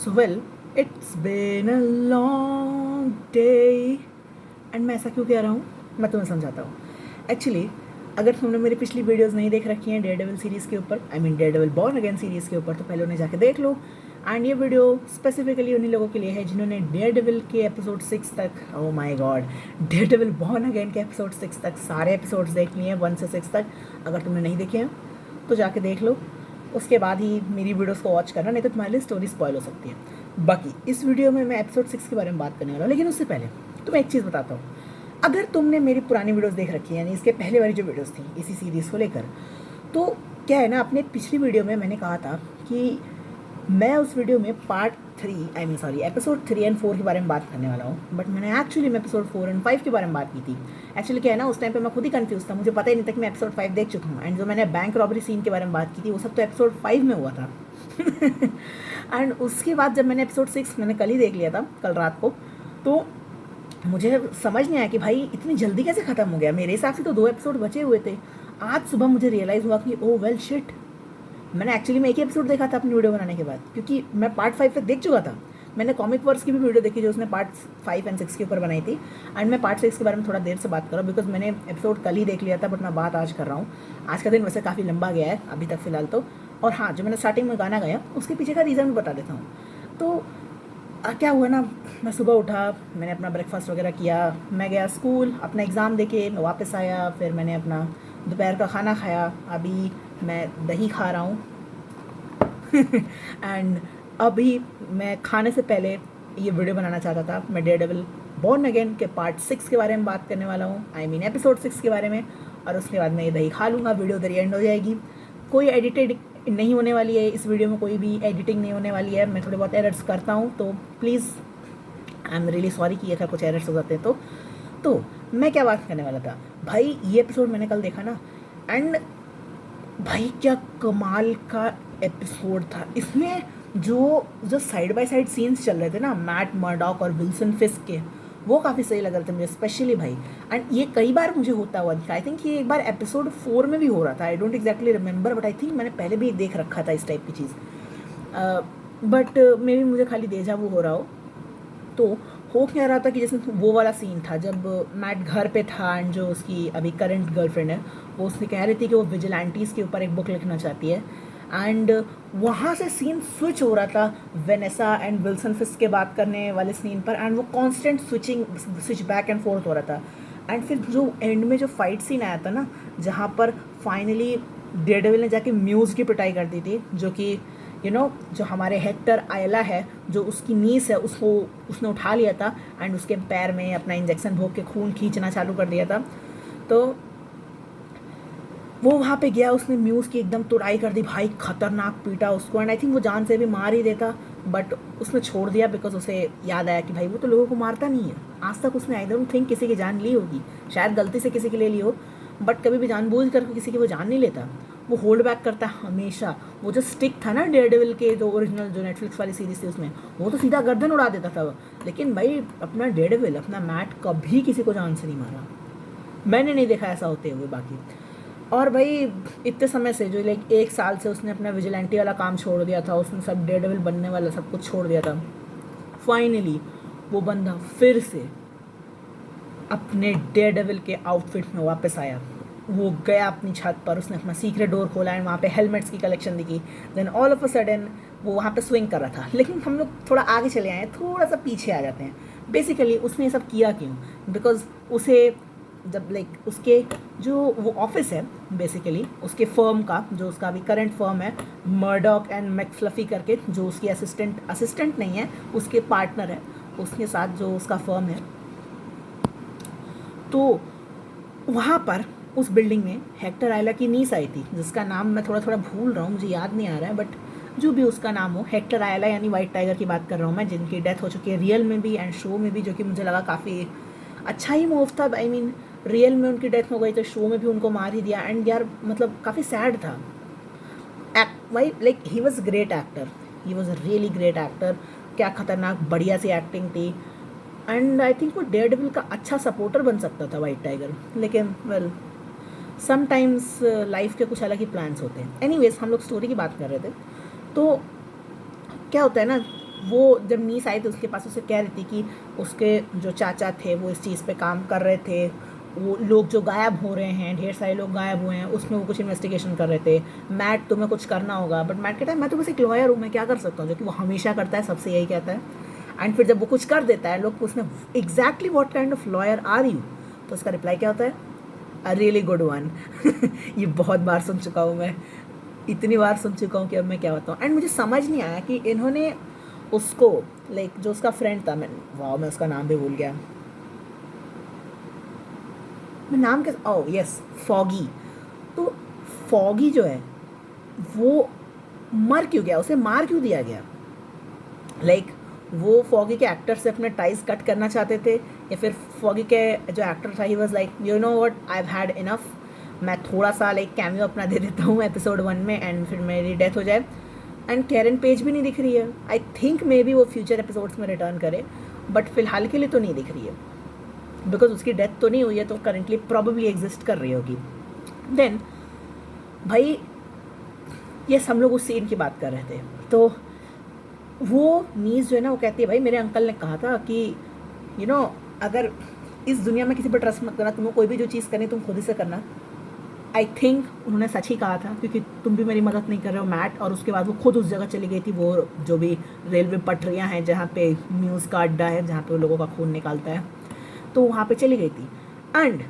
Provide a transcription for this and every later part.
So well, it's been a long day. And मैं ऐसा क्यों कह रहा हूँ मैं तुम्हें समझाता हूँ. एक्चुअली अगर तुमने मेरी पिछली वीडियोस नहीं देख रखी हैं डेयरडेविल सीरीज़ के ऊपर, I mean Daredevil born again series के ऊपर, तो पहले उन्हें जाके देख लो. एंड ये वीडियो स्पेसिफिकली उन्हीं लोगों के लिए है जिन्होंने डेयरडेविल के एपिसोड 6 तक, oh my God, Daredevil born again के एपिसोड 6 तक सारे एपिसोड्स देख लिए हैं 1 से 6 तक. अगर तुमने नहीं देखे हैं तो जाके देख लो, उसके बाद ही मेरी वीडियोस को वॉच करना, नहीं तो तुम्हारे लिए स्टोरी स्पॉइल हो सकती है. बाकी इस वीडियो में मैं एपिसोड 6 के बारे में बात करने वाला हूँ, लेकिन उससे पहले तुम्हें एक चीज़ बताता हूँ. अगर तुमने मेरी पुरानी वीडियोस देख रखी है, यानी इसके पहले वाली जो वीडियोस थी इसी सीरीज़ को लेकर, तो क्या है ना, अपने पिछली वीडियो में मैंने कहा था कि मैं उस वीडियो में पार्ट 3 एपिसोड 3 एंड 4 के बारे में बात करने वाला हूँ. बट मैंने एक्चुअली में एपिसोड 4 एंड 5 के बारे में बात की थी. एक्चुअली क्या है ना, उस टाइम पे मैं खुद ही कंफ्यूज था, मुझे पता ही नहीं था कि मैं एपिसोड 5 देख चुका हूँ. एंड जो मैंने बैंक रॉबरी सीन के बारे में बात की थी वो सब तो एपिसोड 5 में हुआ था. एंड उसके बाद जब मैंने एपिसोड 6 मैंने कल ही देख लिया था, कल रात को, तो मुझे समझ नहीं आया कि भाई इतनी जल्दी कैसे ख़त्म हो गया. मेरे हिसाब से तो 2 एपिसोड बचे हुए थे. आज सुबह मुझे रियलाइज़ हुआ कि ओ वेल शिट, मैंने एक्चुअली में एक ही एपिसोड देखा था अपनी वीडियो बनाने के बाद, क्योंकि मैं पार्ट 5 तक देख चुका था. मैंने कॉमिक वर्स की भी वीडियो देखी जो उसने पार्ट 5 एंड 6 के ऊपर बनाई थी. एंड मैं पार्ट 6 के बारे में थोड़ा देर से बात कर रहा हूँ बिकॉज मैंने एपिसोड कल ही देख लिया था, बट मैं बात आज कर रहा हूँ. आज का दिन वैसे काफ़ी लंबा गया है अभी तक फ़िलहाल तो. और हाँ, जो मैंने स्टार्टिंग में गाना गाया उसके पीछे का रीज़न भी बता देता हूँ. तो क्या हुआ ना, मैं सुबह उठा, मैंने अपना ब्रेकफास्ट वगैरह किया, मैं गया स्कूल, अपना एग्ज़ाम देके मैं वापस आया, फिर मैंने अपना दोपहर का खाना खाया. अभी मैं दही खा रहा हूँ. एंड अभी मैं खाने से पहले ये वीडियो बनाना चाहता था. मैं डेयरडेविल बॉर्न अगेन के पार्ट 6 के बारे में बात करने वाला हूँ, आई मीन एपिसोड 6 के बारे में. और उसके बाद मैं ये दही खा लूँगा, वीडियो उधर एंड हो जाएगी. कोई एडिटेड नहीं होने वाली है इस वीडियो में, कोई भी एडिटिंग नहीं होने वाली है. मैं थोड़े बहुत एरर्स करता हूँ, तो please I am really sorry कि अगर कुछ एरर्स हो जाते हैं तो मैं क्या बात करने वाला था भाई. ये एपिसोड मैंने कल देखा ना, एंड भाई क्या कमाल का एपिसोड था. इसमें जो साइड बाय साइड सीन्स चल रहे थे ना, मैट मर्डॉक और विल्सन फिस्क के, वो काफ़ी सही लग रहे थे मुझे स्पेशली भाई. एंड ये कई बार मुझे होता हुआ दिखा. आई थिंक ये एक बार एपिसोड 4 में भी हो रहा था, I don't exactly remember, but I think मैंने पहले भी देख रखा था इस टाइप की चीज़. बट मे भी मुझे खाली देजा वो हो रहा हो. तो हो क्या रहा था कि जैसे वो वाला सीन था जब मैट घर पे था एंड जो उसकी अभी करंट गर्लफ्रेंड है वो उसने कह रही थी कि वो विजिलेंटीज़ के ऊपर एक बुक लिखना चाहती है. एंड वहाँ से सीन स्विच हो रहा था वेनेसा एंड विल्सन फिस्क के बात करने वाले सीन पर, एंड वो constant switch back and fourth हो रहा था. एंड फिर जो एंड में जो फाइट सीन आया था ना, जहाँ पर फाइनली डेयरडेविल ने जाके म्यूज़ की पिटाई कर दी थी, जो कि जो हमारे हेक्टर आयला है, जो उसकी नीस है, उसको उसने उठा लिया था एंड उसके पैर में अपना इंजेक्शन भोग के खून खींचना चालू कर दिया था. तो वो वहाँ पे गया, उसने म्यूज़ की एकदम तुड़ाई कर दी भाई, खतरनाक पीटा उसको. एंड आई थिंक वो जान से भी मार ही देता, बट उसने छोड़ दिया बिकॉज उसे याद आया कि भाई वो तो लोगों को मारता नहीं है. आज तक उसने आई डोंट थिंक किसी की जान ली होगी, शायद गलती से किसी के लिए ली हो, बट कभी भी जानबूझ कर किसी की वो जान नहीं लेता. वो होल्ड बैक करता है हमेशा. वो जो स्टिक था ना डेयरडेविल के जो ओरिजिनल जो नेटफ्लिक्स वाली सीरीज थी उसमें, वो तो सीधा गर्दन उड़ा देता था. लेकिन भाई अपना डेयरडेविल, अपना मैट कभी किसी को जान से नहीं मारा. मैंने नहीं देखा ऐसा होते हुए बाकी. और भाई इतने समय से जो लाइक 1 साल से उसने अपना विजिलेंटी वाला काम छोड़ दिया था, उसने सब डेयरडेविल बनने वाला सब कुछ छोड़ दिया था. फाइनली वो बंदा फिर से अपने डेयरडेविल के आउटफिट में वापस आया. वो गया अपनी छत पर, उसने अपना सीक्रेट डोर खोला एंड वहाँ पे हेलमेट्स की कलेक्शन दिखी. Then all of a sudden वो वहाँ पे स्विंग कर रहा था. लेकिन हम लोग थोड़ा आगे चले आए हैं, थोड़ा सा पीछे आ जाते हैं. बेसिकली उसने ये सब किया क्यों? बिकॉज उसे जब लाइक उसके जो वो ऑफिस है बेसिकली उसके फर्म का, जो उसका अभी करंट फर्म है मर्डॉक एंड मैकफ्लफी करके, जो उसकी असिस्टेंट नहीं है, उसके पार्टनर है, उसके साथ जो उसका फर्म है, तो वहाँ पर उस बिल्डिंग में हेक्टर आयला की नीस आई थी, जिसका नाम मैं थोड़ा थोड़ा भूल रहा हूँ, मुझे याद नहीं आ रहा है, बट जो भी उसका नाम हो, हेक्टर आयला यानी वाइट टाइगर की बात कर रहा हूँ मैं, जिनकी डेथ हो चुकी है रियल में भी एंड शो में भी, जो कि मुझे लगा काफ़ी अच्छा ही मूव था. आई मीन रियल में उनकी डेथ हो गई तो शो में भी उनको मार ही दिया. एंड यार मतलब काफ़ी सैड था. Why like he was great actor, he was a really great actor. क्या खतरनाक बढ़िया सी एक्टिंग थी. एंड आई थिंक वो डेयरडेविल का अच्छा सपोर्टर बन सकता था वाइट टाइगर. लेकिन वेल समटाइम्स लाइफ के कुछ अलग ही प्लान्स होते हैं. एनीवेज हम लोग स्टोरी की बात कर रहे थे. तो क्या होता है ना, वो जब नीस आई थी उसके पास, उसे कह रही थी कि उसके जो चाचा थे वो इस चीज़ पे काम कर रहे थे, वो लोग जो गायब हो रहे हैं, ढेर सारे लोग गायब हुए हैं, उसमें वो कुछ इन्वेस्टिगेशन कर रहे थे। मैट तुम्हें कुछ करना होगा, बट मैट कहता है मैं तो बस एक लॉयर हूँ, मैं क्या कर सकता हूँ, जो कि वो हमेशा करता है, सबसे यही कहता है। एंड फिर जब वो कुछ कर देता है, लोग पूछते हैं exactly what kind of lawyer are you, तो उसका रिप्लाई क्या होता है, अ रियली गुड वन। ये बहुत बार सुन चुका हूँ मैं, इतनी बार सुन चुका हूँ कि अब मैं क्या बताऊँ। एंड मुझे समझ नहीं आया कि इन्होंने उसको लाइक जो उसका फ्रेंड था, मैं उसका नाम भी भूल गया, मैं नाम कैसे, ओह यस, फॉगी। तो फॉगी जो है वो मर क्यों गया, उसे मार क्यों दिया गया, लाइक वो फॉगी के एक्टर से अपने टाइज कट करना चाहते थे, या फिर फॉगी के जो एक्टर था he was like you know what, I have had enough, मैं थोड़ा सा लाइक कैमियो अपना दे देता हूँ एपिसोड 1 में एंड फिर मेरी डेथ हो जाए। एंड कैरन पेज भी नहीं दिख रही है, आई थिंक मे बी वो फ्यूचर एपिसोड्स में रिटर्न करे, बट फिलहाल के लिए तो नहीं दिख रही है, बिकॉज उसकी डेथ तो नहीं हुई है, तो करेंटली प्रॉबेबली एग्जिस्ट कर रही होगी। देन भाई ये हम लोग उस सीन की बात कर रहे थे, तो वो नीस जो है ना, वो कहती है भाई मेरे अंकल ने कहा था कि यू नो अगर इस दुनिया में किसी पर ट्रस्ट मत करना, तुम्हें कोई भी जो चीज़ करनी तुम खुद ही से करना। आई थिंक उन्होंने सच ही कहा था, क्योंकि तुम भी मेरी मदद नहीं कर रहे हो मैट। और उसके बाद वो खुद उस जगह चली गई थी, वो जो भी रेलवे पटरियाँ हैं जहाँ पे न्यूज़ का अड्डा है, जहाँ पे वो लोगों का खून निकालता है, तो वहाँ पे चली गई थी। एंड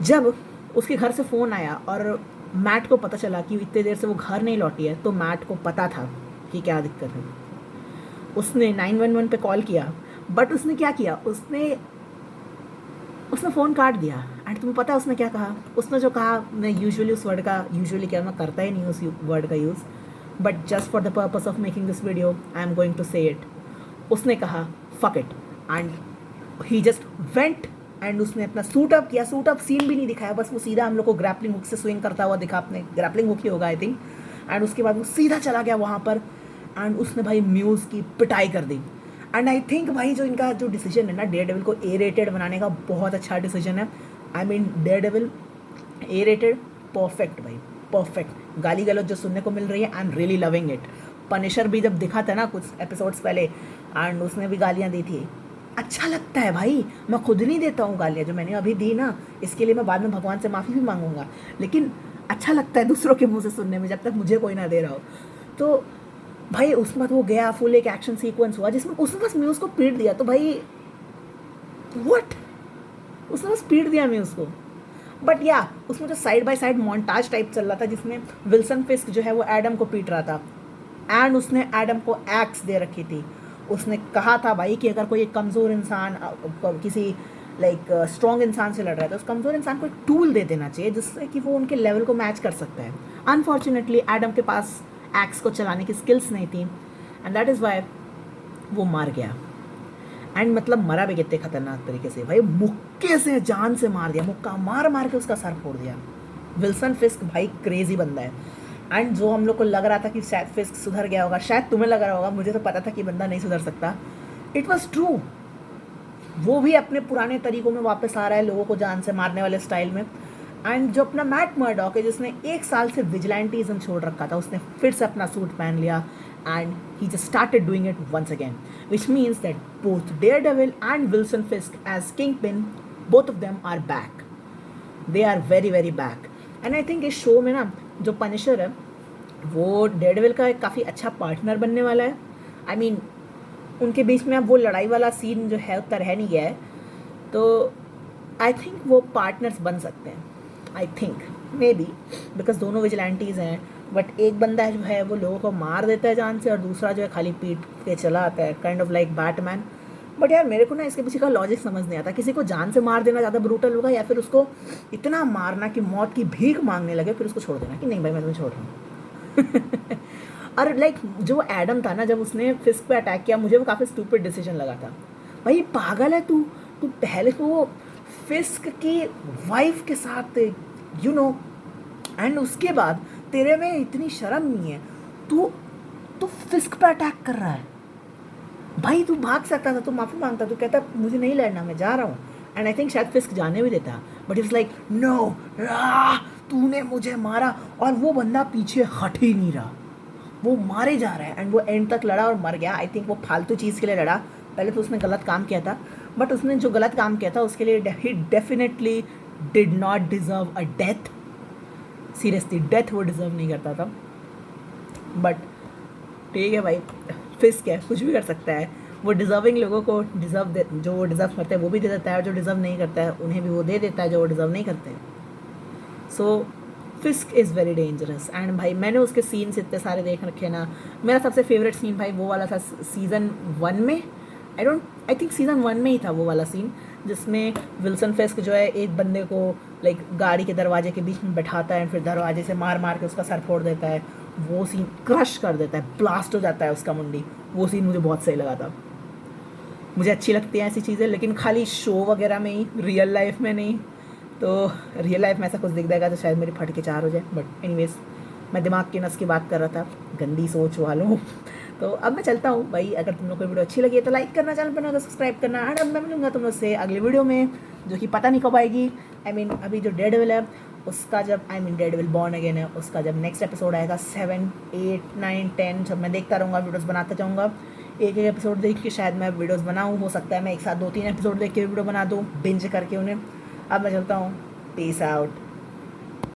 जब उसके घर से फ़ोन आया और मैट को पता चला कि इतने देर से वो घर नहीं लौटी है, तो मैट को पता था कि क्या दिक्कत है। उसने 911 पे कॉल किया, बट उसने क्या किया, उसने फ़ोन काट दिया। एंड तुम्हें पता है उसने क्या कहा, उसने जो कहा, मैं यूजुअली उस वर्ड का, यूजुअली क्या, मैं करता ही नहीं उस वर्ड का use, but just for the purpose of making this video I am going to say it. उसने कहा fuck it, and he just went, and उसने अपना सूट अप किया। सूट अप सीन भी नहीं दिखाया, बस वो सीधा हम लोग को ग्रैपलिंग हुक से स्विंग करता हुआ दिखा, अपने ग्रैपलिंग हुक ही होगा आई थिंक। एंड उसके बाद वो सीधा चला गया वहाँ पर, एंड उसने भाई म्यूज़ की पिटाई कर दी। एंड आई थिंक भाई जो इनका जो डिसीजन है ना, डेयरडेविल को ए रेटेड बनाने का, बहुत अच्छा डिसीजन है। I mean Daredevil A rated, perfect भाई, परफेक्ट। गाली गलौज जो सुनने को मिल रही है, I am really loving it. Punisher भी जब दिखा था ना कुछ एपिसोड्स पहले, एंड उसने भी गालियाँ दी थी, अच्छा लगता है भाई। मैं खुद नहीं देता हूँ गालियाँ, जो मैंने अभी दी ना, इसके लिए मैं बाद में भगवान से माफ़ी भी मांगूंगा, लेकिन अच्छा लगता है दूसरों के मुंह से सुनने में, जब तक मुझे कोई ना दे रहा हो। तो भाई उसके बाद वो गया, फुल एक एक्शन सीक्वेंस हुआ जिसमें उसने बस म्यूज़ को पीट दिया। तो भाई व्हाट, उसने बस पीट दिया म्यूज़ को। बट या उसमें जो side by side montage type चल रहा था, जिसमें विल्सन फिस्क जो है वो एडम को पीट रहा था, एंड उसने एडम को एक्स दे रखी थी। उसने कहा था भाई कि अगर कोई एक कमज़ोर इंसान किसी लाइक स्ट्रॉन्ग इंसान से लड़ रहा है, तो उस कमज़ोर इंसान को एक टूल दे देना चाहिए जिससे कि वो उनके लेवल को मैच कर सकता है। अनफॉर्चुनेटली एडम के पास एक्स को चलाने की स्किल्स नहीं थी, एंड दैट इज़ वाई वो मार गया। एंड मतलब मरा भी कितने खतरनाक तरीके से भाई, मुक्के से जान से मार दिया, मुक्का मार मार के उसका सर फोड़ दिया। विल्सन फिस्क भाई क्रेजी बंदा है। एंड जो हम लोग को लग रहा था कि शायद फिस्क सुधर गया होगा, शायद तुम्हें लग रहा होगा, मुझे तो पता था कि बंदा नहीं सुधर सकता, इट वॉज ट्रू। वो भी अपने पुराने तरीकों में वापस आ रहा है, लोगों को जान से मारने वाले स्टाइल में। एंड जो अपना मैट मर्डॉक है, जिसने 1 साल से विजिलेंटिज्म छोड़ रखा था, उसने फिर से अपना सूट पहन लिया, and he just started doing it once again, which means that both Daredevil and Wilson Fisk as Kingpin, both of them are back, they are very very back. And I think इस show में ना जो Punisher है वो Daredevil का एक काफ़ी अच्छा पार्टनर बनने वाला है। आई मीन उनके बीच में अब वो लड़ाई वाला सीन जो है उतना रह नहीं गया है, तो आई थिंक वो पार्टनर्स बन सकते हैं, I think may be, because दोनों विजिलेंटीज़ हैं। बट एक बंदा जो है वो लोगों को मार देता है जान से, और दूसरा जो है खाली पीट के चला आता है, kind of like Batman. But यार मेरे को ना इसके पीछे का लॉजिक समझ नहीं आता, किसी को जान से मार देना ज़्यादा ब्रूटल होगा, या फिर उसको इतना मारना कि मौत की भीख मांगने लगे, फिर उसको छोड़ देना कि नहीं भाई मैं तुम्हें छोड़ रहा हूँ। और लाइक जो एडम था ना, जब उसने फिस्क पे अटैक किया, मुझे वो काफ़ी स्टूपिड डिसीजन लगा था। भाई पागल है तू, तू पहले तो वो फिस्क की वाइफ के साथ यू नो, एंड उसके बाद तेरे में इतनी शर्म नहीं है, तू तू फिस्क पे अटैक कर रहा है। भाई तू भाग सकता था, तू माफ़ी मांगता, तू कहता मुझे नहीं लड़ना, मैं जा रहा हूँ। एंड आई थिंक शायद फिस्क जाने भी देता, बट इट्स लाइक नो, तूने मुझे मारा, और वो बंदा पीछे हट ही नहीं रहा, वो मारे जा रहा है एंड वो एंड तक लड़ा और मर गया। आई थिंक वो फालतू चीज़ के लिए लड़ा, पहले तो उसने गलत काम किया था, बट उसने जो गलत काम किया था उसके लिए ही definitely did not deserve a death. Seriously death वो डिज़र्व नहीं करता था। बट ठीक है भाई, फिस्क है, कुछ भी कर सकता है। वो डिज़र्विंग लोगों को डिज़र्व दे, जो वो डिज़र्व करते हैं वो भी दे देता है, और जो डिज़र्व नहीं करता है उन्हें भी वो दे देता है जो वो डिज़र्व नहीं करते हैं। सो फिस्क इज़ वेरी डेंजरस। एंड भाई मैंने उसके सीन्स इतने सारे देख रखे ना। मेरा सबसे फेवरेट सीन भाई वो वाला था सीज़न 1 में। आई थिंक सीज़न 1 में ही था वो वाला सीन जिसमें विल्सन फिस्क जो है एक बंदे को लाइक गाड़ी के दरवाजे के बीच में बैठाता है, फिर दरवाजे से मार मार के उसका सर फोड़ देता है। वो सीन क्रश कर देता है, ब्लास्ट हो जाता है उसका मुंडी। वो सीन मुझे बहुत सही लगा था। मुझे अच्छी लगती हैं ऐसी चीज़ें, लेकिन खाली शो वगैरह में ही, रियल लाइफ में नहीं। तो रियल लाइफ में ऐसा कुछ दिख जाएगा तो शायद मेरी फट के 4 हो जाए। बट एनीवेज, मैं दिमाग की नस की बात कर रहा था, गंदी सोच वालों। तो अब मैं चलता हूँ भाई। अगर तुम लोग को वीडियो अच्छी लगी है तो लाइक करना, चैनल पर ना तो सब्सक्राइब करना। एंड अब मैं मिलूंगा तुम लोग से अगली वीडियो में, जो कि पता नहीं कब आएगी। अभी जो डेयरडेविल है उसका जब डेयरडेविल बॉर्न अगेन है उसका जब नेक्स्ट एपिसोड आएगा 7, 8, 9, 10, जब मैं देखता रहूँगा, वीडियोस बनाता जाऊँगा। एक एपिसोड देख के शायद मैं वीडियोस बनाऊँ, हो सकता है मैं एक साथ 2-3 एपिसोड देख के वीडियो बना दूँ, बिंज करके उन्हें। अब मैं चलता हूँ, पीस आउट।